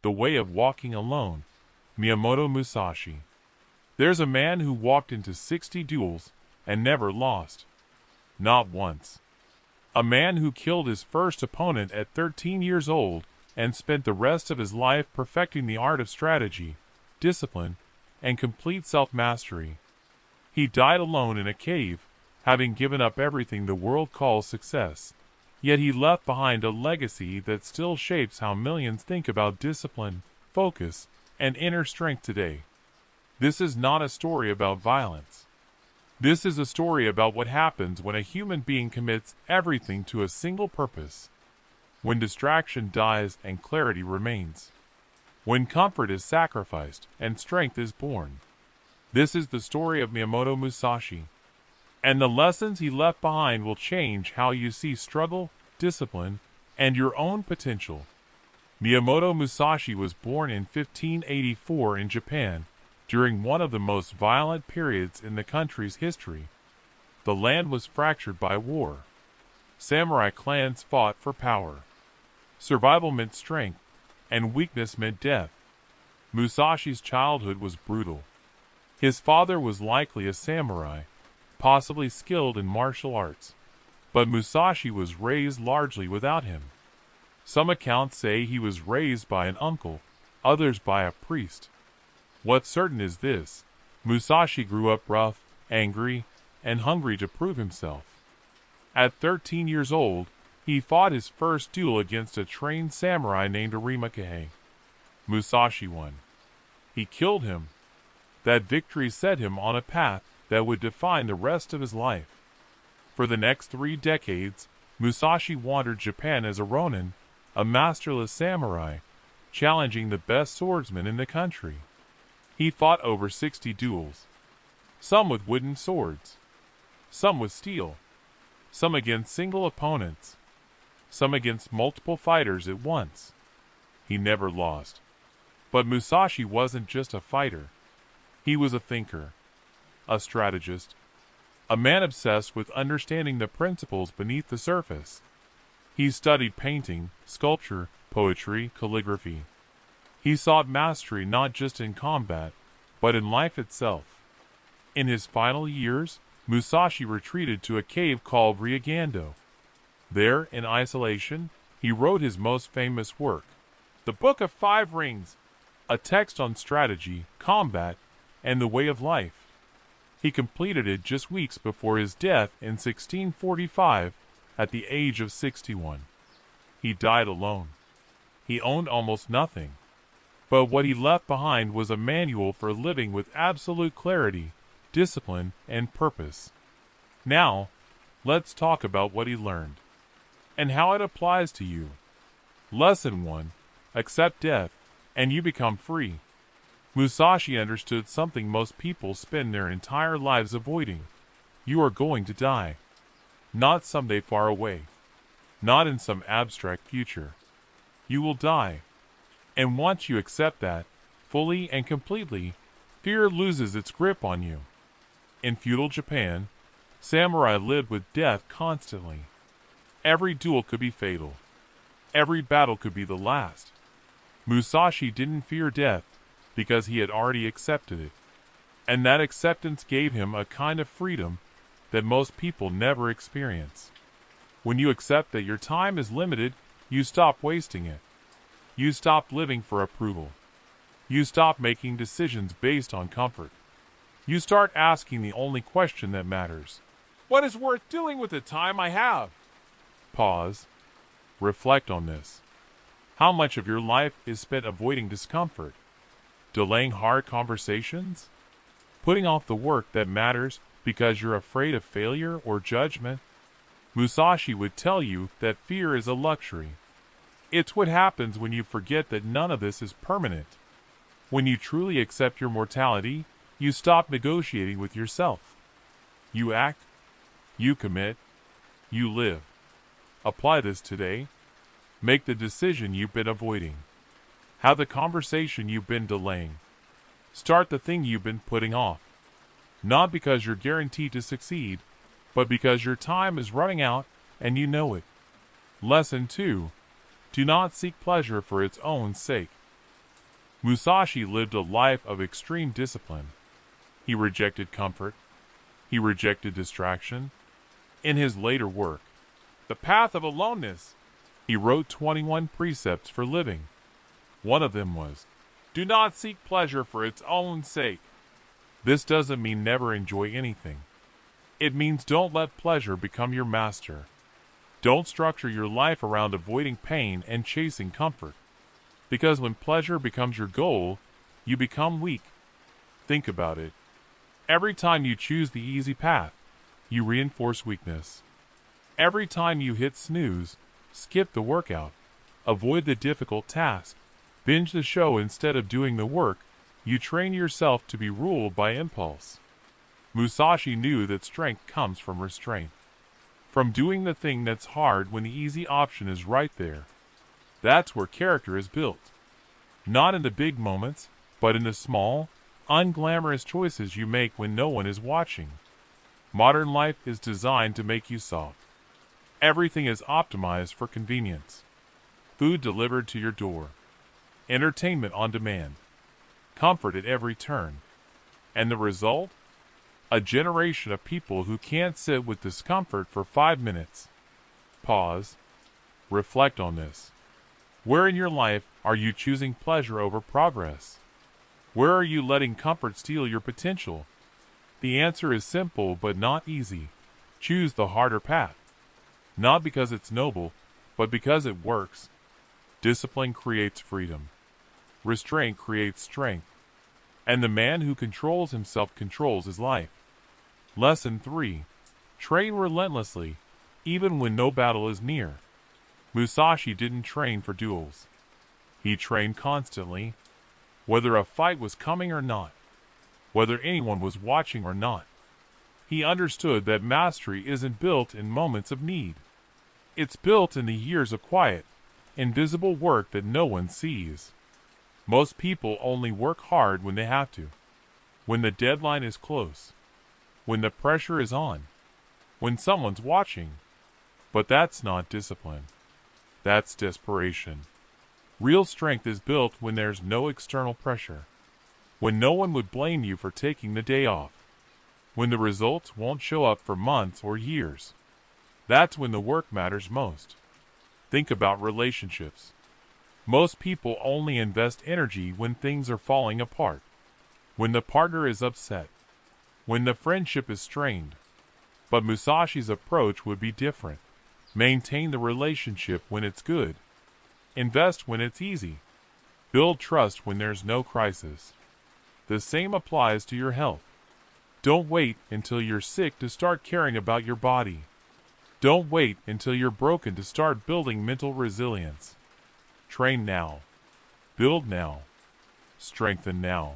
The Way of Walking Alone, Miyamoto Musashi. There's a man who walked into 60 duels and never lost. Not once. A man who killed his first opponent at 13 years old and spent the rest of his life perfecting the art of strategy, discipline, and complete self-mastery. He died alone in a cave, having given up everything the world calls success. Yet he left behind a legacy that still shapes how millions think about discipline, focus, and inner strength today. This is not a story about violence. This is a story about what happens when a human being commits everything to a single purpose. When distraction dies and clarity remains. When comfort is sacrificed and strength is born. This is the story of Miyamoto Musashi. And the lessons he left behind will change how you see struggle, discipline, and your own potential. Miyamoto Musashi was born in 1584 in Japan, during one of the most violent periods in the country's history. The land was fractured by war. Samurai clans fought for power. Survival meant strength, and weakness meant death. Musashi's childhood was brutal. His father was likely a samurai, possibly skilled in martial arts, but Musashi was raised largely without him. Some accounts say he was raised by an uncle, others by a priest. What's certain is this: Musashi grew up rough, angry, and hungry to prove himself. At 13 years old, he fought his first duel against a trained samurai named Arimakahei. Musashi won. He killed him. That victory set him on a path that would define the rest of his life. For the next 3 decades, Musashi wandered Japan as a ronin, a masterless samurai, challenging the best swordsmen in the country. He fought over 60 duels. Some with wooden swords. Some with steel. Some against single opponents. Some against multiple fighters at once. He never lost. But Musashi wasn't just a fighter. He was a thinker. A strategist. A man obsessed with understanding the principles beneath the surface. He studied painting, sculpture, poetry, calligraphy. He sought mastery not just in combat, but in life itself. In his final years, Musashi retreated to a cave called Ryagando. There, in isolation, he wrote his most famous work, the Book of 5 Rings, a text on strategy, combat, and the way of life. He completed it just weeks before his death in 1645 at the age of 61. He died alone. He owned almost nothing. But what he left behind was a manual for living with absolute clarity, discipline, and purpose. Now, let's talk about what he learned and how it applies to you. Lesson 1. Accept death, and you become free. Musashi understood something most people spend their entire lives avoiding. You are going to die. Not someday far away. Not in some abstract future. You will die. And once you accept that, fully and completely, fear loses its grip on you. In feudal Japan, samurai lived with death constantly. Every duel could be fatal. Every battle could be the last. Musashi didn't fear death because he had already accepted it. And that acceptance gave him a kind of freedom that most people never experience. When you accept that your time is limited, you stop wasting it. You stop living for approval. You stop making decisions based on comfort. You start asking the only question that matters. What is worth doing with the time I have? Pause. Reflect on this. How much of your life is spent avoiding discomfort? Delaying hard conversations? Putting off the work that matters because you're afraid of failure or judgment? Musashi would tell you that fear is a luxury. It's what happens when you forget that none of this is permanent. When you truly accept your mortality, you stop negotiating with yourself. You act, you commit, you live. Apply this today. Make the decision you've been avoiding. Have the conversation you've been delaying. Start the thing you've been putting off. Not because you're guaranteed to succeed, but because your time is running out and you know it. Lesson 2. Do not seek pleasure for its own sake. Musashi lived a life of extreme discipline. He rejected comfort. He rejected distraction. In his later work, The Path of Aloneness, he wrote 21 precepts for living. One of them was, "Do not seek pleasure for its own sake." This doesn't mean never enjoy anything. It means don't let pleasure become your master. Don't structure your life around avoiding pain and chasing comfort. Because when pleasure becomes your goal, you become weak. Think about it. Every time you choose the easy path, you reinforce weakness. Every time you hit snooze, skip the workout, avoid the difficult task, binge the show instead of doing the work, you train yourself to be ruled by impulse. Musashi knew that strength comes from restraint. From doing the thing that's hard when the easy option is right there. That's where character is built. Not in the big moments, but in the small, unglamorous choices you make when no one is watching. Modern life is designed to make you soft. Everything is optimized for convenience. Food delivered to your door. Entertainment on demand. Comfort at every turn. And the result? A generation of people who can't sit with discomfort for 5 minutes. Pause. Reflect on this. Where in your life are you choosing pleasure over progress? Where are you letting comfort steal your potential? The answer is simple but not easy. Choose the harder path. Not because it's noble, but because it works. Discipline creates freedom. Restraint creates strength. And the man who controls himself controls his life. Lesson 3. Train relentlessly, even when no battle is near. Musashi didn't train for duels. He trained constantly, whether a fight was coming or not, whether anyone was watching or not. He understood that mastery isn't built in moments of need. It's built in the years of quiet, invisible work that no one sees. Most people only work hard when they have to, when the deadline is close, when the pressure is on, when someone's watching. But that's not discipline. That's desperation. Real strength is built when there's no external pressure, when no one would blame you for taking the day off, when the results won't show up for months or years. That's when the work matters most. Think about relationships. Most people only invest energy when things are falling apart, when the partner is upset, when the friendship is strained. But Musashi's approach would be different. Maintain the relationship when it's good. Invest when it's easy. Build trust when there's no crisis. The same applies to your health. Don't wait until you're sick to start caring about your body. Don't wait until you're broken to start building mental resilience. Train now. Build now. Strengthen now.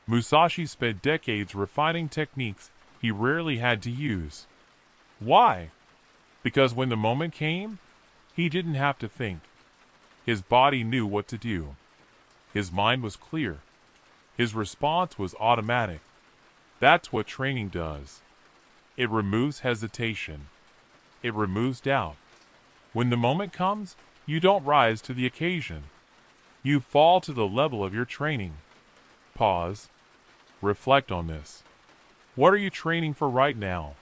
Musashi spent decades refining techniques he rarely had to use. Why? Because when the moment came, he didn't have to think. His body knew what to do. His mind was clear. His response was automatic. That's what training does. It removes hesitation. It removes doubt. When the moment comes, you don't rise to the occasion. You fall to the level of your training. Pause. Reflect on this. What are you training for right now?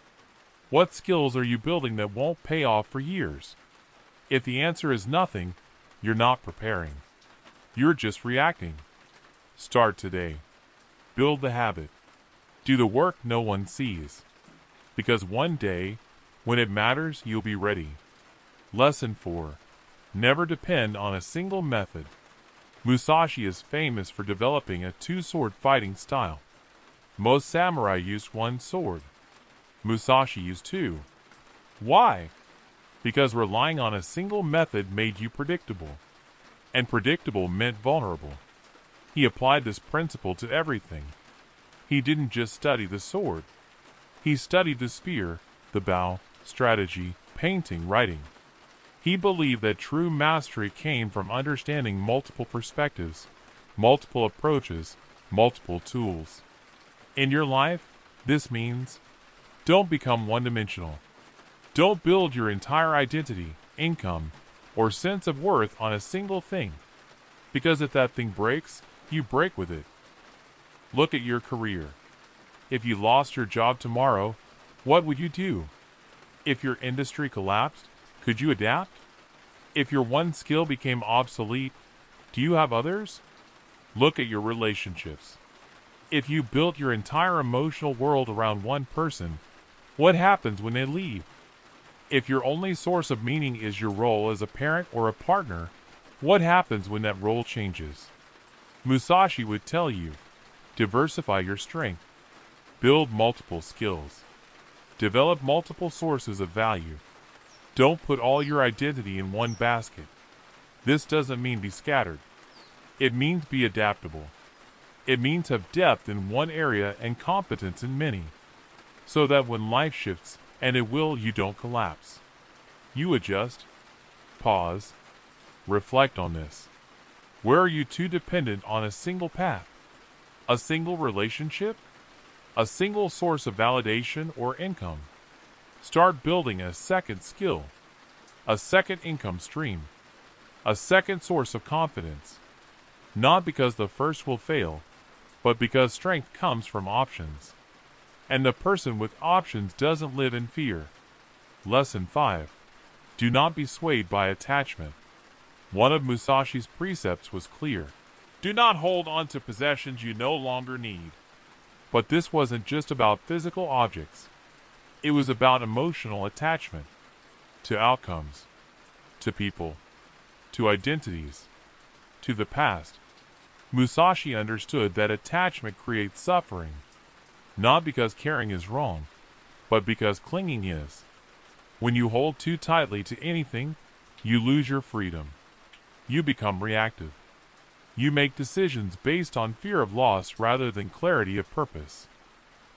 What skills are you building that won't pay off for years? If the answer is nothing, you're not preparing. You're just reacting. Start today. Build the habit. Do the work no one sees. Because one day, when it matters, you'll be ready. Lesson 4. Never depend on a single method. Musashi is famous for developing a two-sword fighting style. Most samurai used one sword. Musashi used two. Why? Because relying on a single method made you predictable. And predictable meant vulnerable. He applied this principle to everything. He didn't just study the sword. He studied the spear, the bow, strategy, painting, writing. He believed that true mastery came from understanding multiple perspectives, multiple approaches, multiple tools. In your life, this means don't become one-dimensional. Don't build your entire identity, income, or sense of worth on a single thing. Because if that thing breaks, you break with it. Look at your career. If you lost your job tomorrow, what would you do? If your industry collapsed, could you adapt? If your one skill became obsolete, do you have others? Look at your relationships. If you built your entire emotional world around one person, what happens when they leave? If your only source of meaning is your role as a parent or a partner, what happens when that role changes? Musashi would tell you, diversify your strength. Build multiple skills. Develop multiple sources of value. Don't put all your identity in one basket. This doesn't mean be scattered. It means be adaptable. It means have depth in one area and competence in many, so that when life shifts, and it will, you don't collapse. You adjust. Pause. Reflect on this. Where are you too dependent on a single path? A single relationship? A single source of validation or income? Start building a second skill, a second income stream, a second source of confidence. Not because the first will fail, but because strength comes from options. And the person with options doesn't live in fear. Lesson 5. Do not be swayed by attachment. One of Musashi's precepts was clear. Do not hold on to possessions you no longer need. But this wasn't just about physical objects. It was about emotional attachment. To outcomes. To people. To identities. To the past. Musashi understood that attachment creates suffering. Not because caring is wrong, but because clinging is. When you hold too tightly to anything, you lose your freedom. You become reactive. You make decisions based on fear of loss rather than clarity of purpose.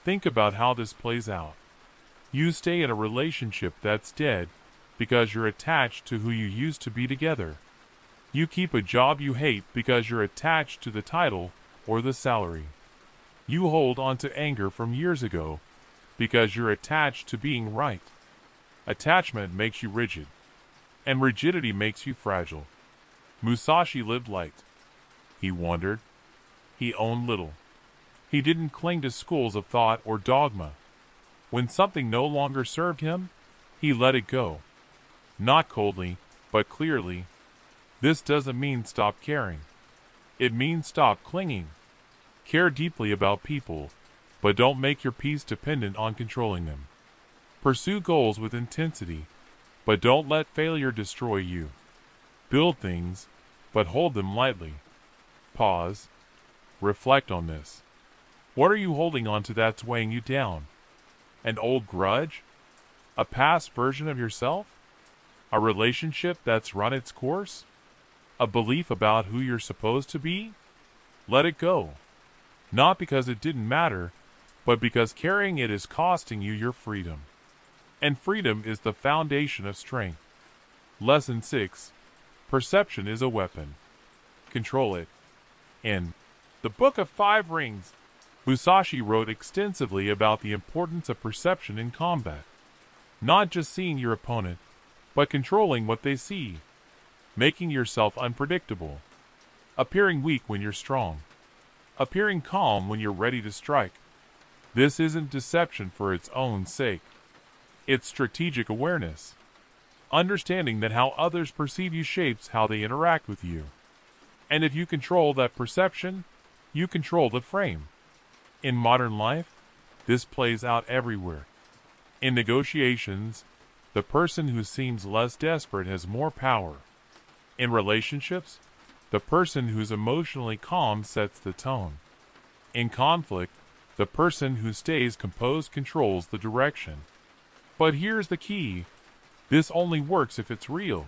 Think about how this plays out. You stay in a relationship that's dead because you're attached to who you used to be together. You keep a job you hate because you're attached to the title or the salary. You hold on to anger from years ago because you're attached to being right. Attachment makes you rigid, and rigidity makes you fragile. Musashi lived light. He wondered. He owned little. He didn't cling to schools of thought or dogma. When something no longer served him, he let it go. Not coldly, but clearly. This doesn't mean stop caring. It means stop clinging. Care deeply about people, but don't make your peace dependent on controlling them. Pursue goals with intensity, but don't let failure destroy you. Build things, but hold them lightly. Pause. Reflect on this. What are you holding on to that's weighing you down? An old grudge? A past version of yourself? A relationship that's run its course? A belief about who you're supposed to be? Let it go. Not because it didn't matter, but because carrying it is costing you your freedom. And freedom is the foundation of strength. Lesson 6. Perception is a weapon. Control it. In The Book of Five Rings, Musashi wrote extensively about the importance of perception in combat. Not just seeing your opponent, but controlling what they see. Making yourself unpredictable. Appearing weak when you're strong. Appearing calm when you're ready to strike. This isn't deception for its own sake. It's strategic awareness. Understanding that how others perceive you shapes how they interact with you. And if you control that perception, you control the frame. In modern life, this plays out everywhere. In negotiations, the person who seems less desperate has more power. In relationships, the person who's emotionally calm sets the tone. In conflict, the person who stays composed controls the direction. But here's the key. This only works if it's real.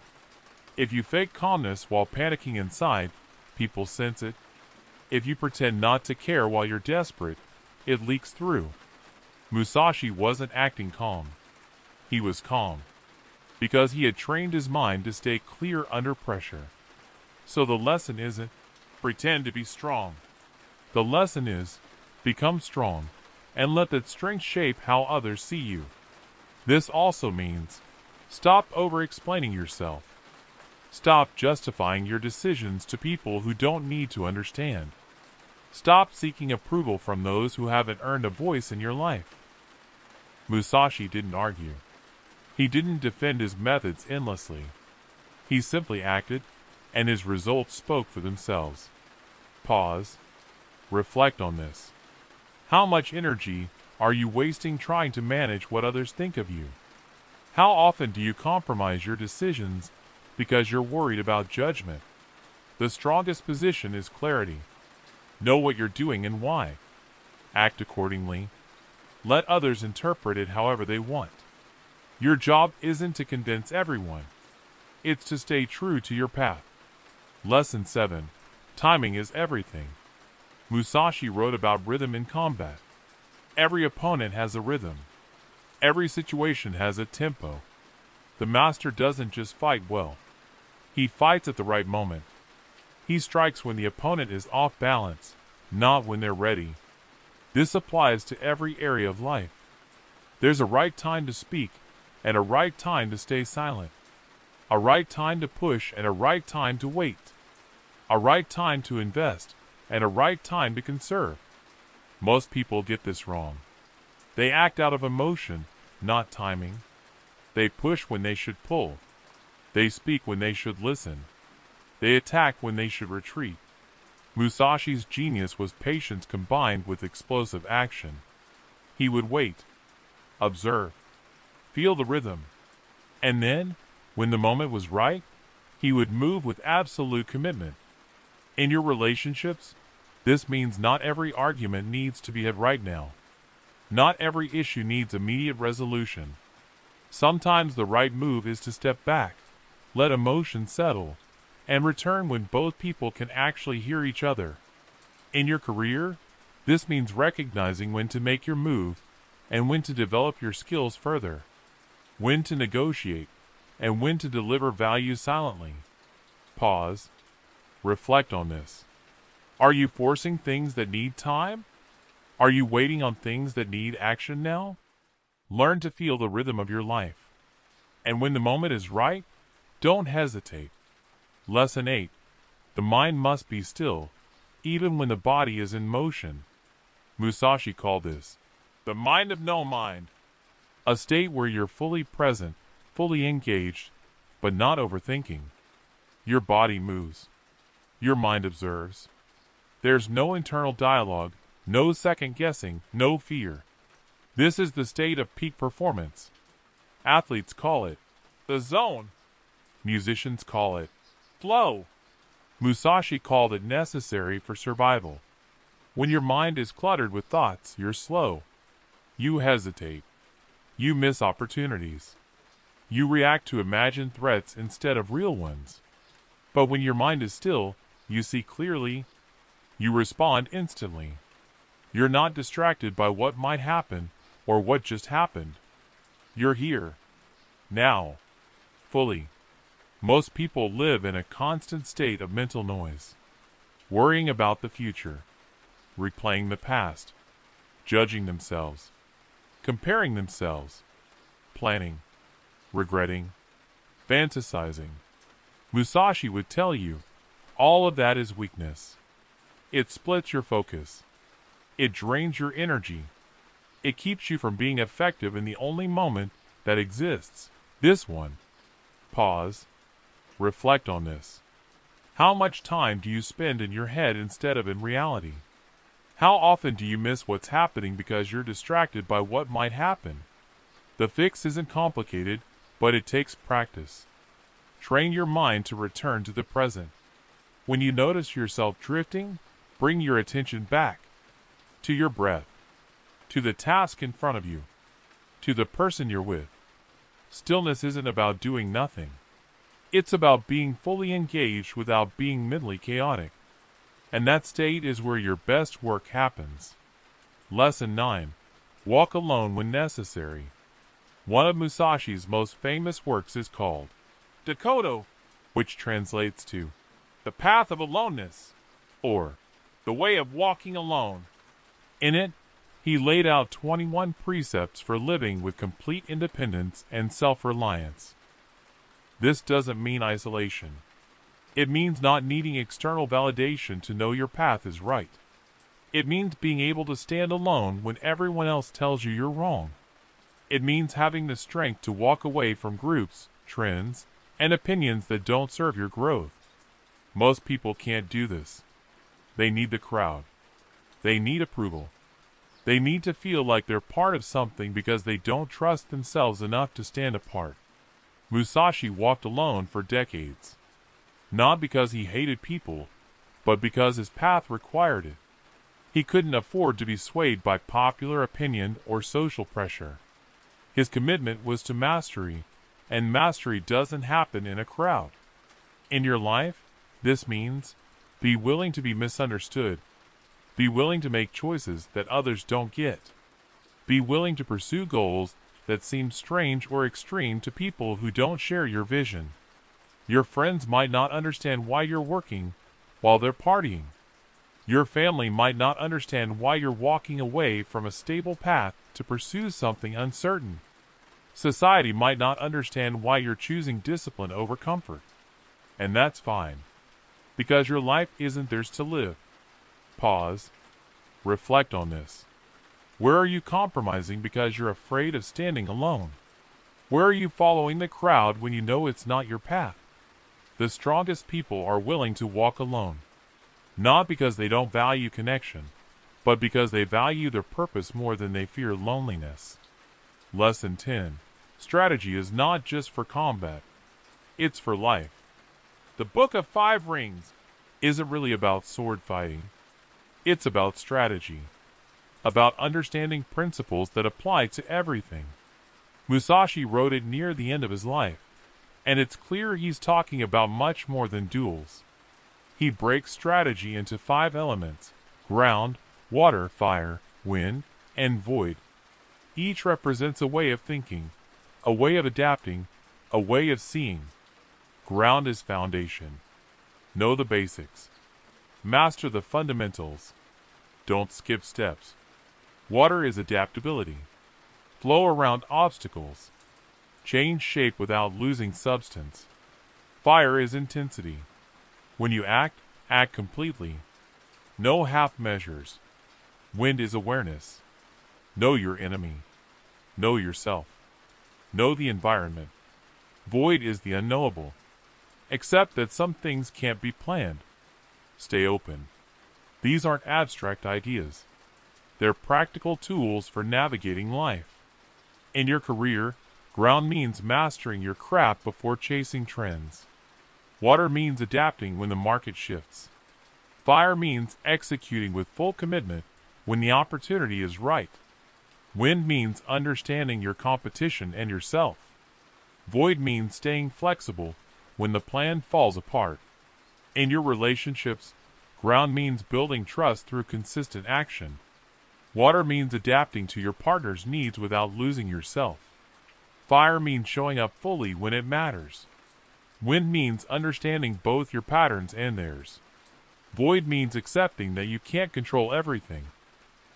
If you fake calmness while panicking inside, people sense it. If you pretend not to care while you're desperate, it leaks through. Musashi wasn't acting calm. He was calm. Because he had trained his mind to stay clear under pressure. So the lesson isn't, pretend to be strong. The lesson is, become strong, and let that strength shape how others see you. This also means, stop over-explaining yourself. Stop justifying your decisions to people who don't need to understand. Stop seeking approval from those who haven't earned a voice in your life. Musashi didn't argue. He didn't defend his methods endlessly. He simply acted, and his results spoke for themselves. Pause. Reflect on this. How much energy are you wasting trying to manage what others think of you? How often do you compromise your decisions because you're worried about judgment? The strongest position is clarity. Know what you're doing and why. Act accordingly. Let others interpret it however they want. Your job isn't to convince everyone. It's to stay true to your path. Lesson 7. Timing is everything. Musashi wrote about rhythm in combat. Every opponent has a rhythm. Every situation has a tempo. The master doesn't just fight well. He fights at the right moment. He strikes when the opponent is off balance, not when they're ready. This applies to every area of life. There's a right time to speak, and a right time to stay silent. A right time to push and a right time to wait. A right time to invest and a right time to conserve. Most people get this wrong. They act out of emotion, not timing. They push when they should pull. They speak when they should listen. They attack when they should retreat. Musashi's genius was patience combined with explosive action. He would wait, observe, feel the rhythm, and then, when the moment was right, he would move with absolute commitment. In your relationships, this means not every argument needs to be had right now. Not every issue needs immediate resolution. Sometimes the right move is to step back, let emotion settle, and return when both people can actually hear each other. In your career, this means recognizing when to make your move and when to develop your skills further, when to negotiate, and when to deliver value silently. Pause. Reflect on this. Are you forcing things that need time? Are you waiting on things that need action now? Learn to feel the rhythm of your life. And when the moment is right, don't hesitate. Lesson 8. The mind must be still, even when the body is in motion. Musashi called this the mind of no mind. A state where you're fully present, fully engaged, but not overthinking. Your body moves. Your mind observes. There's no internal dialogue, no second guessing, no fear. This is the state of peak performance. Athletes call it the zone. Musicians call it flow. Musashi called it necessary for survival. When your mind is cluttered with thoughts, you're slow. You hesitate. You miss opportunities. You react to imagined threats instead of real ones. But when your mind is still, you see clearly. You respond instantly. You're not distracted by what might happen or what just happened. You're here. Now. Fully. Most people live in a constant state of mental noise, worrying about the future, replaying the past, judging themselves, comparing themselves, planning, regretting, fantasizing. Musashi would tell you, all of that is weakness. It splits your focus. It drains your energy. It keeps you from being effective in the only moment that exists, this one. Pause. Reflect on this. How much time do you spend in your head instead of in reality? How often do you miss what's happening because you're distracted by what might happen? The fix isn't complicated, but it takes practice. Train your mind to return to the present. When you notice yourself drifting, bring your attention back. To your breath. To the task in front of you. To the person you're with. Stillness isn't about doing nothing. It's about being fully engaged without being mentally chaotic. And that state is where your best work happens. Lesson 9. Walk alone when necessary. One of Musashi's most famous works is called Dakoto, which translates to The Path of Aloneness, or The Way of Walking Alone. In it, he laid out 21 precepts for living with complete independence and self-reliance. This doesn't mean isolation. It means not needing external validation to know your path is right. It means being able to stand alone when everyone else tells you you're wrong. It means having the strength to walk away from groups, trends, and opinions that don't serve your growth. Most people can't do this. They need the crowd. They need approval. They need to feel like they're part of something because they don't trust themselves enough to stand apart. Musashi walked alone for decades. Not because he hated people, but because his path required it. He couldn't afford to be swayed by popular opinion or social pressure. His commitment was to mastery, and mastery doesn't happen in a crowd. In your life, this means be willing to be misunderstood. Be willing to make choices that others don't get. Be willing to pursue goals that seem strange or extreme to people who don't share your vision. Your friends might not understand why you're working while they're partying. Your family might not understand why you're walking away from a stable path to pursue something uncertain. Society might not understand why you're choosing discipline over comfort. And that's fine, because your life isn't theirs to live. Pause. Reflect on this. Where are you compromising because you're afraid of standing alone? Where are you following the crowd when you know it's not your path? The strongest people are willing to walk alone. Not because they don't value connection, but because they value their purpose more than they fear loneliness. Lesson 10. Strategy is not just for combat. It's for life. The Book of Five Rings isn't really about sword fighting. It's about strategy. About understanding principles that apply to everything. Musashi wrote it near the end of his life, and it's clear he's talking about much more than duels. He breaks strategy into 5 elements: ground, water, fire, wind, and void. Each represents a way of thinking, a way of adapting, a way of seeing. Ground is foundation. Know the basics. Master the fundamentals. Don't skip steps. Water is adaptability. Flow around obstacles. Change shape without losing substance. Fire is intensity. When you act, act completely. No half measures. Wind is awareness. Know your enemy. Know yourself. Know the environment. Void is the unknowable. Accept that some things can't be planned. Stay open. These aren't abstract ideas. They're practical tools for navigating life. In your career, ground means mastering your craft before chasing trends. Water means adapting when the market shifts. Fire means executing with full commitment when the opportunity is right. Wind means understanding your competition and yourself. Void means staying flexible when the plan falls apart. In your relationships, ground means building trust through consistent action. Water means adapting to your partner's needs without losing yourself. Fire means showing up fully when it matters. Wind means understanding both your patterns and theirs. Void means accepting that you can't control everything.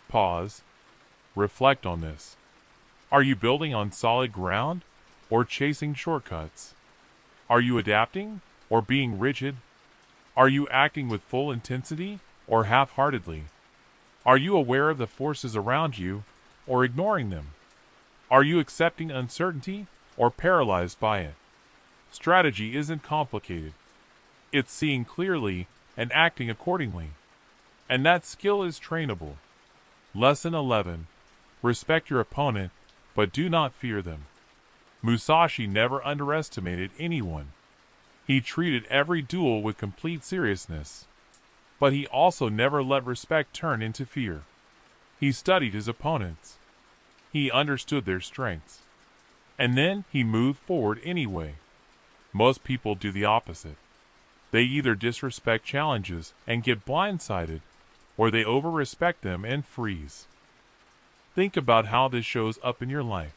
Pause. Reflect on this. Are you building on solid ground or chasing shortcuts? Are you adapting or being rigid? Are you acting with full intensity or half-heartedly? Are you aware of the forces around you or ignoring them? Are you accepting uncertainty or paralyzed by it? Strategy isn't complicated. It's seeing clearly and acting accordingly. And that skill is trainable. Lesson 11. Respect your opponent, but do not fear them. Musashi never underestimated anyone. He treated every duel with complete seriousness. But he also never let respect turn into fear. He studied his opponents. He understood their strengths. And then he moved forward anyway. Most people do the opposite. They either disrespect challenges and get blindsided, or they over-respect them and freeze. Think about how this shows up in your life.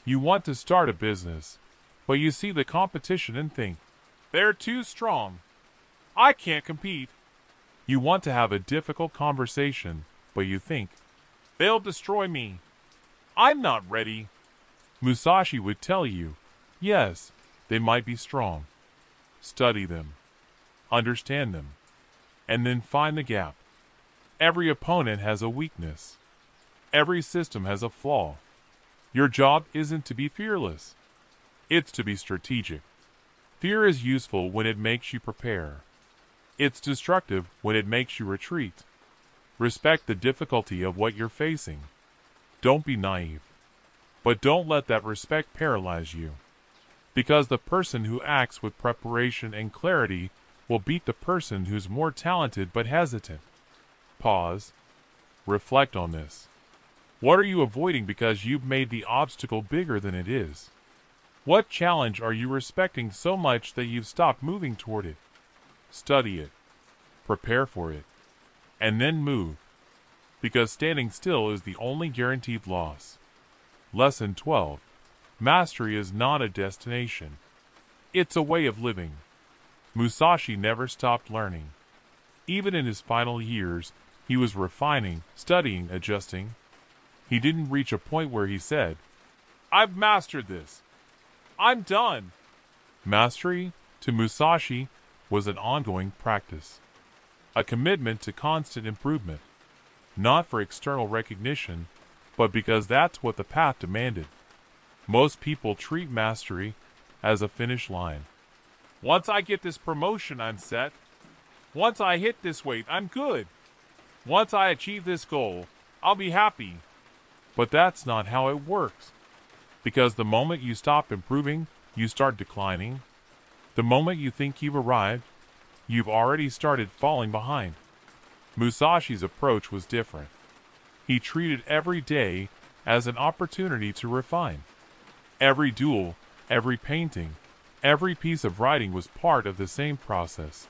You want to start a business, but you see the competition and think, they're too strong. I can't compete. You want to have a difficult conversation, but you think, they'll destroy me. I'm not ready. Musashi would tell you, yes, they might be strong. Study them. Understand them. And then find the gap. Every opponent has a weakness. Every system has a flaw. Your job isn't to be fearless. It's to be strategic. Fear is useful when it makes you prepare. It's destructive when it makes you retreat. Respect the difficulty of what you're facing. Don't be naive. But don't let that respect paralyze you. Because the person who acts with preparation and clarity will beat the person who's more talented but hesitant. Pause. Reflect on this. What are you avoiding because you've made the obstacle bigger than it is? What challenge are you respecting so much that you've stopped moving toward it? Study it. Prepare for it. And then move. Because standing still is the only guaranteed loss. Lesson 12. Mastery is not a destination. It's a way of living. Musashi never stopped learning. Even in his final years, he was refining, studying, adjusting. He didn't reach a point where he said, "I've mastered this. I'm done." Mastery, to Musashi, was an ongoing practice. A commitment to constant improvement. Not for external recognition, but because that's what the path demanded. Most people treat mastery as a finish line. Once I get this promotion, I'm set. Once I hit this weight, I'm good. Once I achieve this goal, I'll be happy. But that's not how it works. Because the moment you stop improving, you start declining. The moment you think you've arrived, you've already started falling behind. Musashi's approach was different. He treated every day as an opportunity to refine. Every duel, every painting, every piece of writing was part of the same process,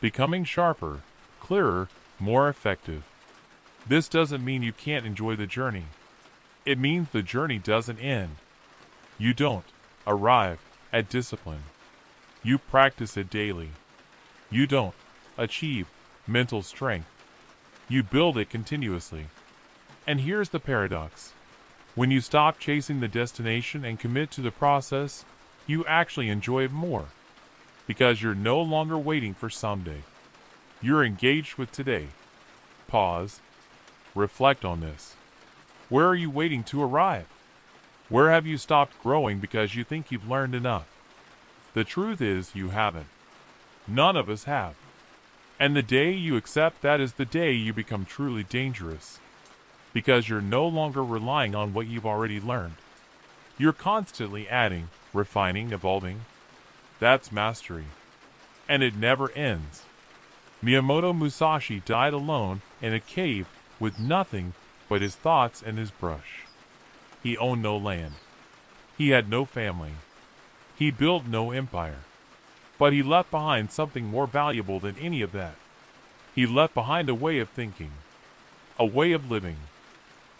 becoming sharper, clearer, more effective. This doesn't mean you can't enjoy the journey. It means the journey doesn't end. You don't arrive at discipline. You practice it daily. You don't achieve mental strength. You build it continuously. And here's the paradox. When you stop chasing the destination and commit to the process, you actually enjoy it more. Because you're no longer waiting for someday. You're engaged with today. Pause. Reflect on this. Where are you waiting to arrive? Where have you stopped growing because you think you've learned enough? The truth is you haven't. None of us have. And the day you accept that is the day you become truly dangerous. Because you're no longer relying on what you've already learned. You're constantly adding, refining, evolving. That's mastery. And it never ends. Miyamoto Musashi died alone in a cave with nothing but his thoughts and his brush. He owned no land. He had no family. He built no empire. But he left behind something more valuable than any of that. He left behind a way of thinking. A way of living.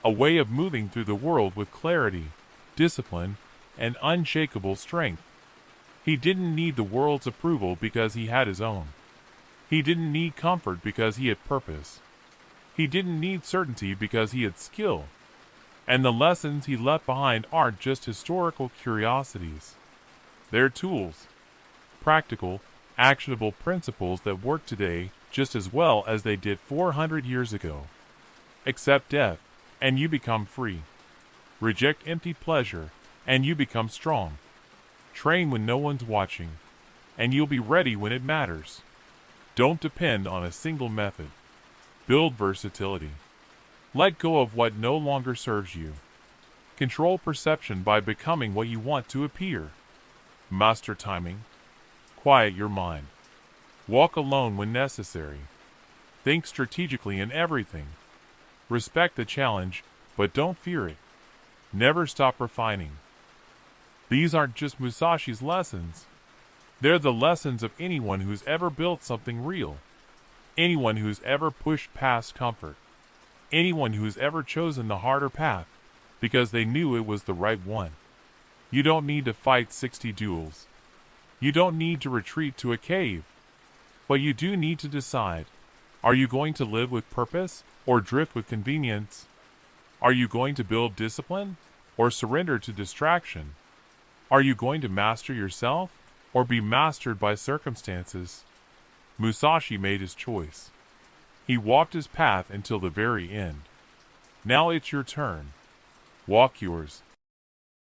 A way of moving through the world with clarity, discipline, and unshakable strength. He didn't need the world's approval because he had his own. He didn't need comfort because he had purpose. He didn't need certainty because he had skill. And the lessons he left behind aren't just historical curiosities. They're tools. Practical, actionable principles that work today just as well as they did 400 years ago. Accept death, and you become free. Reject empty pleasure, and you become strong. Train when no one's watching, and you'll be ready when it matters. Don't depend on a single method. Build versatility. Let go of what no longer serves you. Control perception by becoming what you want to appear. Master timing. Quiet your mind. Walk alone when necessary. Think strategically in everything. Respect the challenge, but don't fear it. Never stop refining. These aren't just Musashi's lessons. They're the lessons of anyone who's ever built something real. Anyone who's ever pushed past comfort. Anyone who's ever chosen the harder path because they knew it was the right one. You don't need to fight 60 duels. You don't need to retreat to a cave. But you do need to decide. Are you going to live with purpose or drift with convenience? Are you going to build discipline or surrender to distraction? Are you going to master yourself or be mastered by circumstances? Musashi made his choice. He walked his path until the very end. Now it's your turn. Walk yours.